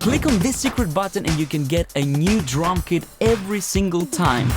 Click on this secret button and you can get a new drum kit every single time.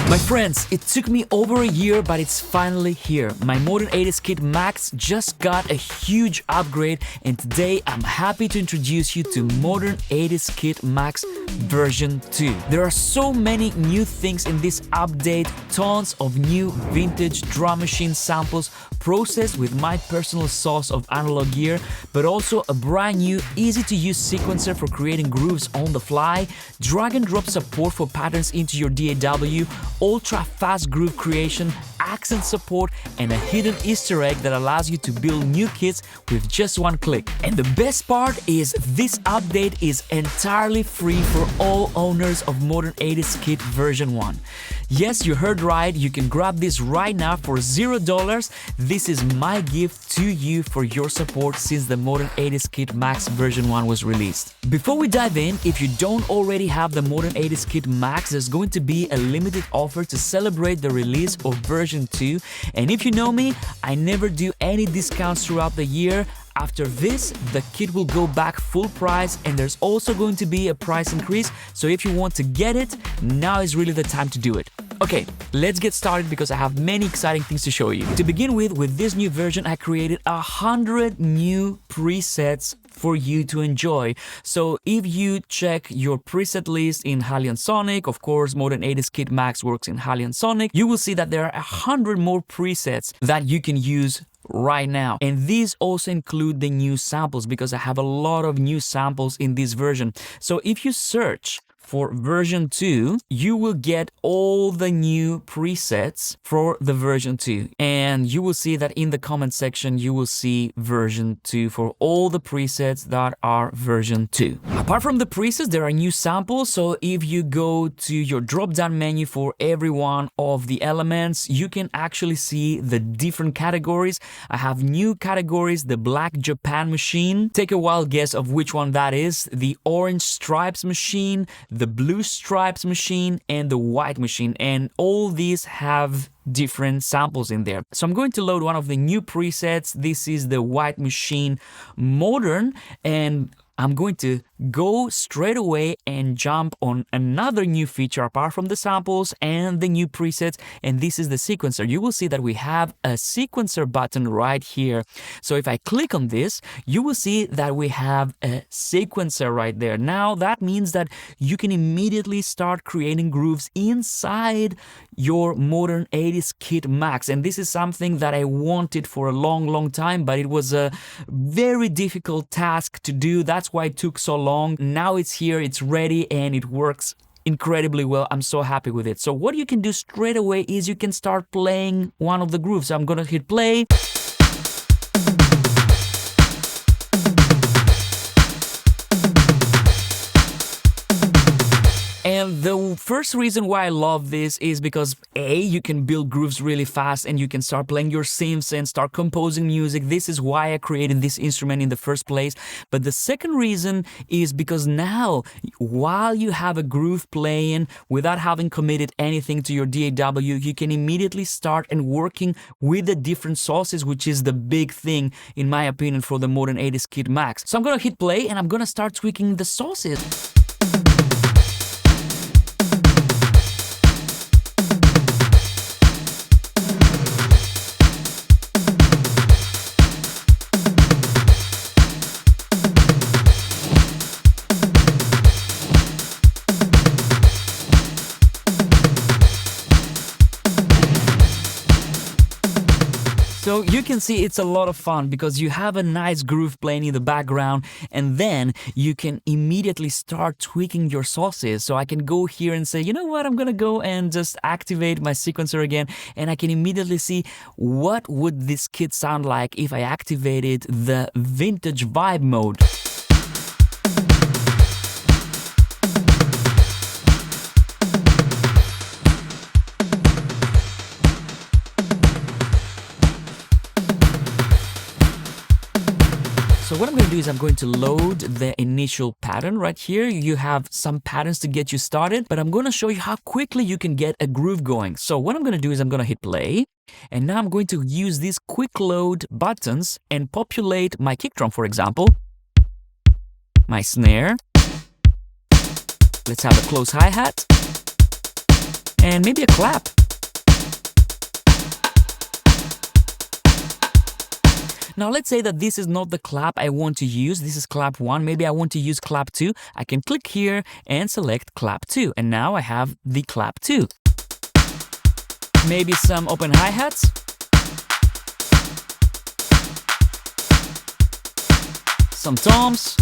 My friends, it took me over a year, but it's finally here. My Modern 80s Kit Max just got a huge upgrade, and today I'm happy to introduce you to Modern 80s Kit Max version 2. There are so many new things in this update, tons of new vintage drum machine samples processed with my personal sauce of analog gear, but also a brand new easy-to-use sequencer for creating grooves on the fly, drag and drop support for patterns into your DAW, ultra-fast groove creation, accent support, and a hidden Easter egg that allows you to build new kits with just one click. And the best part is this update is entirely free for all owners of Modern 80s Kit version 1. Yes, you heard right, you can grab this right now for $0. This is my gift to you for your support since the Modern 80s Kit Max version 1 was released. Before we dive in, if you don't already have the Modern 80s Kit Max, there's going to be a limited offer to celebrate the release of version 2. And if you know me, I never do any discounts throughout the year. After this, the kit will go back full price, and there's also going to be a price increase, so if you want to get it, now is really the time to do it. Okay, let's get started because I have many exciting things to show you. To begin with this new version, I created 100 new presets for you to enjoy. So if you check your preset list in Halion Sonic, of course Modern 80s Kit Max works in Halion Sonic, you will see that there are 100 more presets that you can use right now. And these also include the new samples because I have a lot of new samples in this version. So if you search for version 2, you will get all the new presets for the version 2. And you will see that in the comment section, you will see version 2 for all the presets that are version 2. Apart from the presets, there are new samples. So if you go to your drop-down menu for every one of the elements, you can actually see the different categories. I have new categories, the Black Japan machine. Take a wild guess of which one that is. The Orange Stripes machine, the Blue Stripes machine, and the White machine, and all these have different samples in there. So I'm going to load one of the new presets. This is the White machine Modern, and I'm going to go straight away and jump on another new feature apart from the samples and the new presets, and this is the sequencer. You will see that we have a sequencer button right here. So if I click on this, you will see that we have a sequencer right there. Now that means that you can immediately start creating grooves inside your Modern 80s Kit Max, and this is something that I wanted for a long time, but it was a very difficult task to do. That's why it took so long. Now it's here, it's ready, and it works incredibly well. I'm so happy with it. So what you can do straight away is you can start playing one of the grooves. So I'm gonna hit play. And the first reason why I love this is because A, you can build grooves really fast and you can start playing your synths and start composing music. This is why I created this instrument in the first place. But the second reason is because now, while you have a groove playing without having committed anything to your DAW, you can immediately start and working with the different sources, which is the big thing, in my opinion, for the Modern 80s Kit Max. So I'm gonna hit play and I'm gonna start tweaking the sources. So you can see it's a lot of fun because you have a nice groove playing in the background, and then you can immediately start tweaking your sources. So I can go here and say, you know what, I'm gonna go and just activate my sequencer again, and I can immediately see what would this kit sound like if I activated the vintage vibe mode. So So what I'm going to do is I'm going to load the initial pattern right here. You have some patterns to get you started, but I'm going to show you how quickly you can get a groove going. So what I'm going to do is I'm going to hit play, and now I'm going to use these quick load buttons and populate my kick drum, for example, my snare. Let's have a close hi-hat and maybe a clap. Now let's say that this is not the clap I want to use. This is clap 1. Maybe I want to use clap 2. I can click here and select clap 2. And now I have the clap 2. Maybe some open hi-hats. Some toms.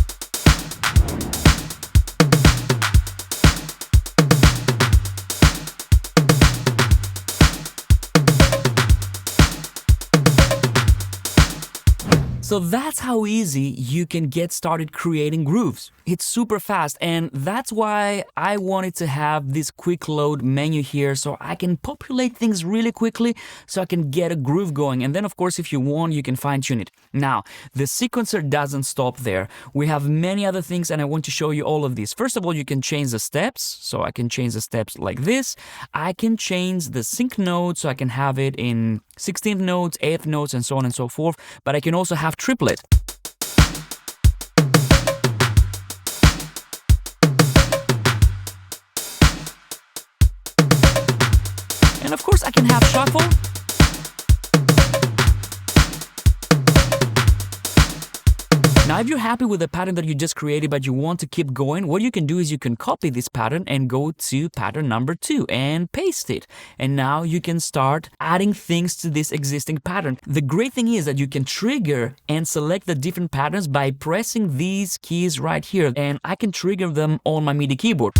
So that's how easy you can get started creating grooves. It's super fast, and that's why I wanted to have this quick load menu here so I can populate things really quickly so I can get a groove going. And then of course, if you want, you can fine tune it. Now, the sequencer doesn't stop there. We have many other things, and I want to show you all of these. First of all, you can change the steps. So I can change the steps like this. I can change the sync note so I can have it in 16th notes, 8th notes, and so on and so forth. But I can also have triplet. And of course I can have shuffle. Now if you're happy with the pattern that you just created but you want to keep going, what you can do is you can copy this pattern and go to pattern number 2 and paste it. And now you can start adding things to this existing pattern. The great thing is that you can trigger and select the different patterns by pressing these keys right here, and I can trigger them on my MIDI keyboard.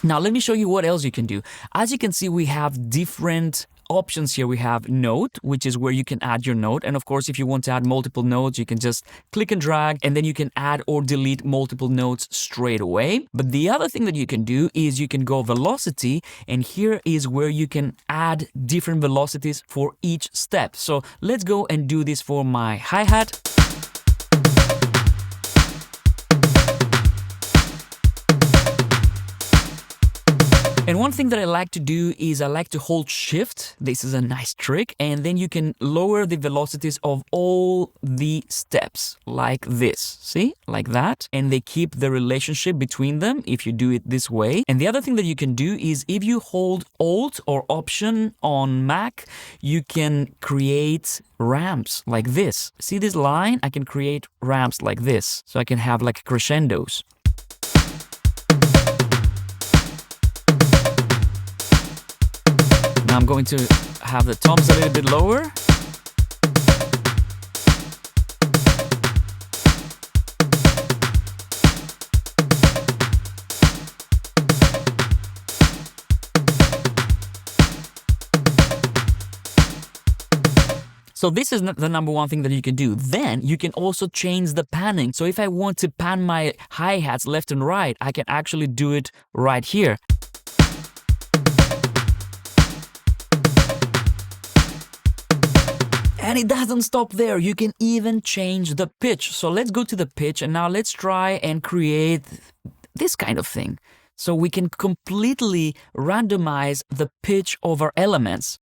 Now let me show you what else you can do. As you can see, we have different options here. We have note, which is where you can add your note. And of course, if you want to add multiple notes, you can just click and drag, and then you can add or delete multiple notes straight away. But the other thing that you can do is you can go velocity, and here is where you can add different velocities for each step. So let's go and do this for my hi-hat. And one thing that I like to do is I like to hold shift. This is a nice trick. And then you can lower the velocities of all the steps like this. See? Like that. And they keep the relationship between them if you do it this way. And the other thing that you can do is if you hold Alt or Option on Mac, you can create ramps like this. See this line? I can create ramps like this. So I can have like crescendos. Now I'm going to have the toms a little bit lower. So this is the number one thing that you can do. Then you can also change the panning. So if I want to pan my hi-hats left and right, I can actually do it right here. And it doesn't stop there. You can even change the pitch. So let's go to the pitch, and now let's try and create this kind of thing. So we can completely randomize the pitch of our elements.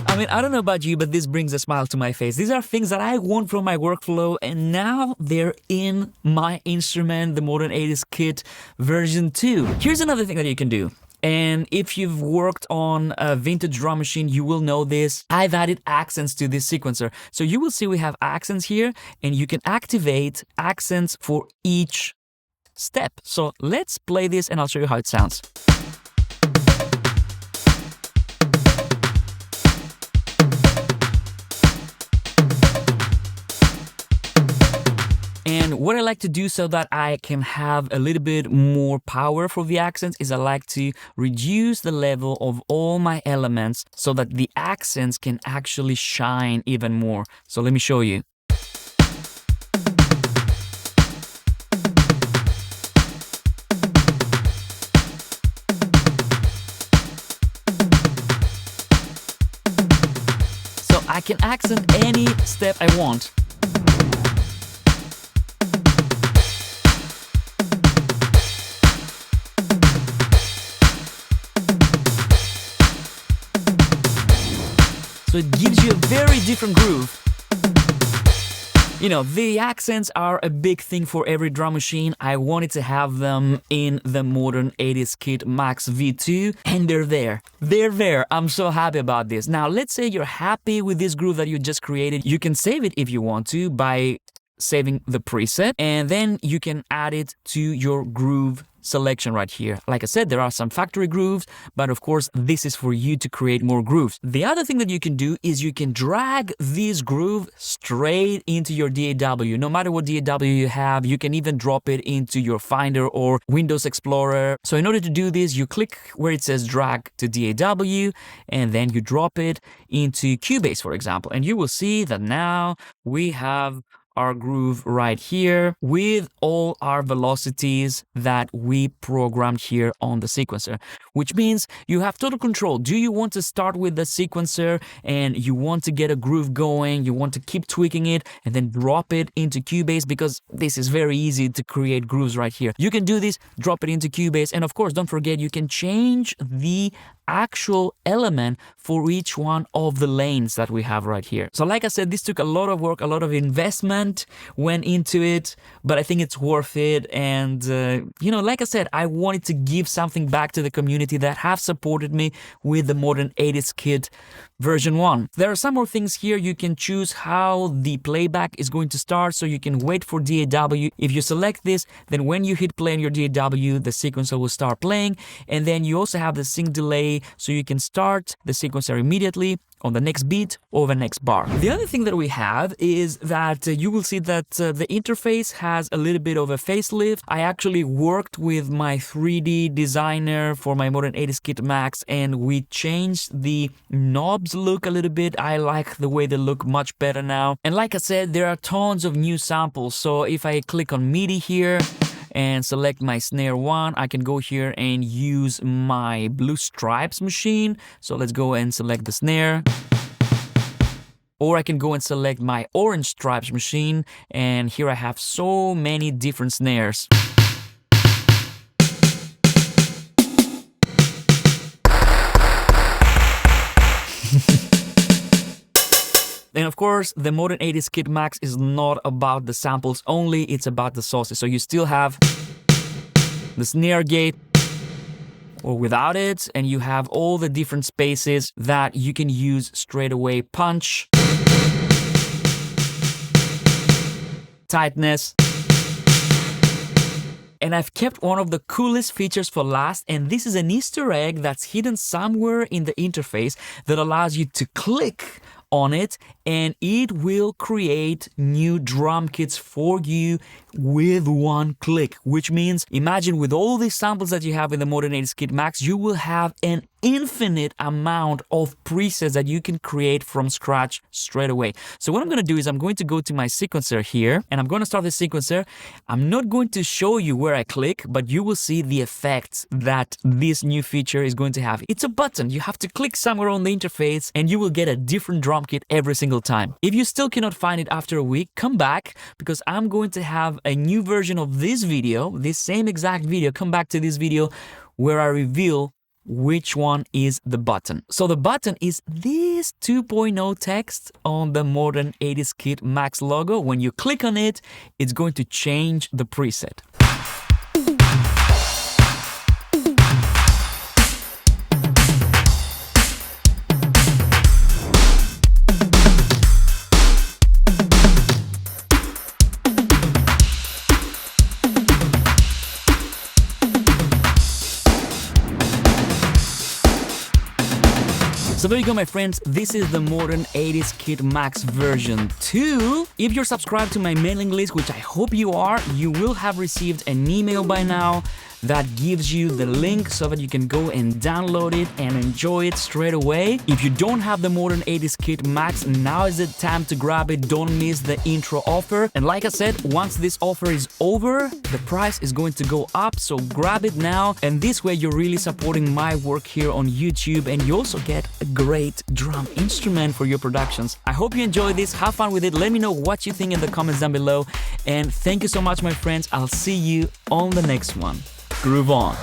I mean, I don't know about you, but this brings a smile to my face. These are things that I want from my workflow, and now they're in my instrument, the Modern 80s Kit version 2. Here's another thing that you can do. And if you've worked on a vintage drum machine, you will know this. I've added accents to this sequencer. So you will see we have accents here, and you can activate accents for each step. So let's play this and I'll show you how it sounds. And And what I like to do so that I can have a little bit more power for the accents is I like to reduce the level of all my elements so that the accents can actually shine even more. So let me show you. So I can accent any step I want. So it gives you a very different groove. You know, the accents are a big thing for every drum machine. I wanted to have them in the Modern 80s Kit Max V2, and they're there. They're there. I'm so happy about this. Now, let's say you're happy with this groove that you just created. You can save it if you want to by saving the preset, and then you can add it to your groove selection right here. Like I said, there are some factory grooves, but of course this is for you to create more grooves. The other thing that you can do is you can drag this groove straight into your DAW. No matter what DAW you have, you can even drop it into your Finder or Windows Explorer. So in order to do this, you click where it says drag to DAW, and then you drop it into Cubase, for example, and you will see that now we have our groove right here with all our velocities that we programmed here on the sequencer, which means you have total control. Do you want to start with the sequencer and you want to get a groove going, you want to keep tweaking it and then drop it into Cubase, because this is very easy to create grooves right here. You can do this, drop it into Cubase, and of course don't forget you can change the actual element for each one of the lanes that we have right here. So like I said, this took a lot of work, a lot of investment went into it, but I think it's worth it. And you know, like I said, I wanted to give something back to the community that have supported me with the Modern 80s Kit version 1. There are some more things here. You can choose how the playback is going to start, so you can wait for DAW. If you select this, then when you hit play on your DAW, the sequencer will start playing, and then you also have the sync delay, so you can start the sequencer immediately on the next beat or the next bar. The other thing that we have is that you will see that the interface has a little bit of a facelift. I actually worked with my 3D designer for my Modern 80s Kit Max, and we changed the knobs look a little bit. I like the way they look much better now. And like I said, there are tons of new samples. So if I click on MIDI here and select my snare 1, I can go here and use my Blue Stripes machine. So let's go and select the snare. Or I can go and select my Orange Stripes machine, and here I have so many different snares. And of course, the Modern 80s Kit Max is not about the samples only, it's about the sources. So you still have the snare gate or without it, and you have all the different spaces that you can use straight away. Punch, tightness. And I've kept one of the coolest features for last, and this is an Easter egg that's hidden somewhere in the interface that allows you to click on it and it will create new drum kits for you with one click, which means imagine with all these samples that you have in the Modern 80s Kit Max, you will have an infinite amount of presets that you can create from scratch straight away. So what I'm going to do is I'm going to go to my sequencer here and I'm going to start the sequencer. I'm not going to show you where I click, but you will see the effects that this new feature is going to have. It's a button. You have to click somewhere on the interface and you will get a different drum kit every single time. If you still cannot find it after a week, come back because I'm going to have a new version of this video, this same exact video, come back to this video where I reveal which one is the button. So the button is this 2.0 text on the Modern 80s Kit Max logo. When you click on it, it's going to change the preset. So there you go, my friends. This is the Modern 80s Kid Max version 2. If you're subscribed to my mailing list, which I hope you are, you will have received an email by now that gives you the link so that you can go and download it and enjoy it straight away. If you don't have the Modern 80s Kit Max, now is the time to grab it. Don't miss the intro offer. And like I said, once this offer is over, the price is going to go up, so grab it now. And this way you're really supporting my work here on YouTube, and you also get a great drum instrument for your productions. I hope you enjoyed this. Have fun with it. Let me know what you think in the comments down below. And thank you so much, my friends. I'll see you on the next one. Groove on.